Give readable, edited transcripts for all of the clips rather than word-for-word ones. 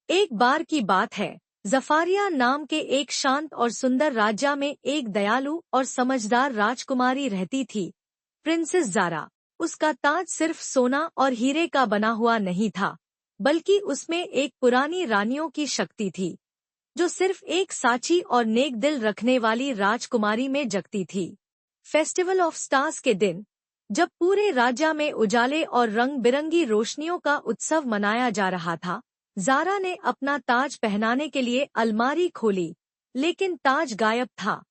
एक बार की बात है, ज़फ़ारिया नाम के एक शांत और सुंदर राज्य में एक दयालु और समझदार राजकुमारी रहती थी, प्रिंसेस ज़ारा। उसका ताज सिर्फ सोना और हीरे का बना हुआ नहीं था, बल्कि उसमें एक पुरानी रानियों की शक्ति थी, जो सिर्फ एक साची और नेक दिल रखने वाली राजकुमारी में जगती थी। फेस्टिवल ऑफ स्टार्स के दिन, जब पूरे राज्य में उजाले और रंग बिरंगी रोशनियों का उत्सव मनाया जा रहा था, ज़ारा ने अपना ताज पहनाने के लिए अलमारी खोली, लेकिन ताज गायब था।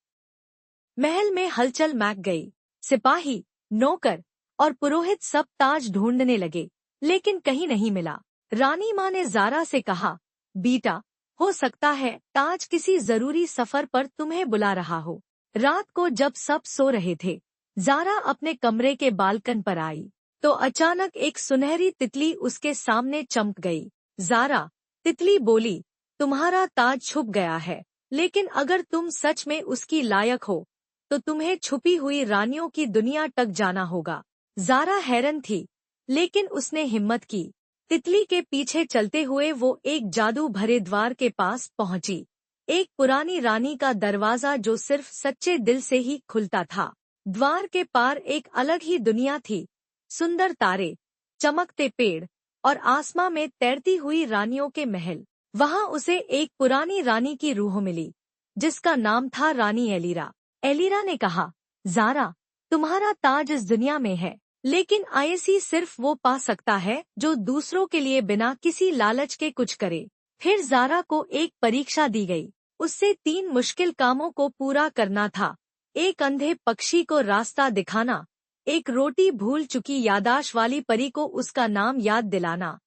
महल में हलचल मच गई। सिपाही, नौकर और पुरोहित सब ताज ढूंढने लगे, लेकिन कहीं नहीं मिला। रानी माँ ने ज़ारा से कहा, बेटा, हो सकता है ताज किसी जरूरी सफर पर तुम्हें बुला रहा हो। रात को जब सब सो रहे थे, ज़ारा अपने कमरे के बालकन पर आई, तो अचानक एक सुनहरी तितली उसके सामने चमक गई। ज़ारा, तितली बोली, तुम्हारा ताज छुप गया है, लेकिन अगर तुम सच में उसकी लायक हो, तो तुम्हें छुपी हुई रानियों की दुनिया तक जाना होगा। ज़ारा हैरान थी, लेकिन उसने हिम्मत की। तितली के पीछे चलते हुए वो एक जादू भरे द्वार के पास पहुंची। एक पुरानी रानी का दरवाजा जो सिर्फ सच्चे दिल से ही खुलता था। द्वार के पार एक अलग ही दुनिया थी। सुंदर तारे, चमकते पेड़ और आसमां में तैरती हुई रानियों के महल। वहां उसे एक पुरानी रानी की रूह मिली, जिसका नाम था रानी एलिरा। एलिरा ने कहा, ज़ारा, तुम्हारा ताज इस दुनिया में है, लेकिन आयसी सिर्फ वो पा सकता है जो दूसरों के लिए बिना किसी लालच के कुछ करे। फिर ज़ारा को एक परीक्षा दी गई। उससे 3 मुश्किल कामों को पूरा करना था। एक अंधे पक्षी को रास्ता दिखाना, एक रोटी भूल चुकी यादाश्त वाली परी को उसका नाम याद दिलाना,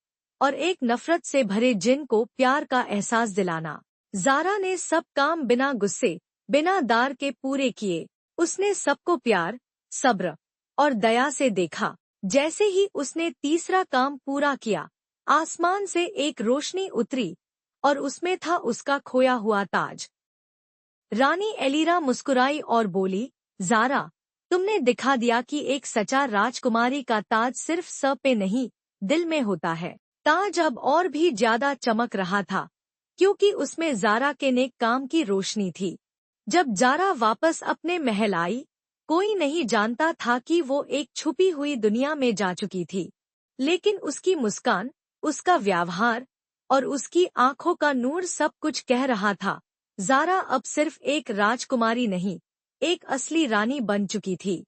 और एक नफरत से भरे जिन को प्यार का एहसास दिलाना। ज़ारा ने सब काम बिना गुस्से, बिना दार के पूरे किए। उसने सबको प्यार, सब्र और दया से देखा। जैसे ही उसने तीसरा काम पूरा किया, आसमान से एक रोशनी उतरी और उसमें था उसका खोया हुआ ताज। रानी एलिरा मुस्कुराई और बोली, ज़ारा, तुमने दिखा दिया कि एक सच्चा राजकुमारी का ताज सिर्फ सर पे नहीं, दिल में होता है। ताज अब और भी ज्यादा चमक रहा था, क्योंकि उसमें ज़ारा के नेक काम की रोशनी थी। जब ज़ारा वापस अपने महल आई, कोई नहीं जानता था कि वो एक छुपी हुई दुनिया में जा चुकी थी। लेकिन उसकी मुस्कान, उसका व्यवहार और उसकी आंखों का नूर सब कुछ कह रहा था। ज़ारा अब सिर्फ एक राजकुमारी नहीं, एक असली रानी बन चुकी थी।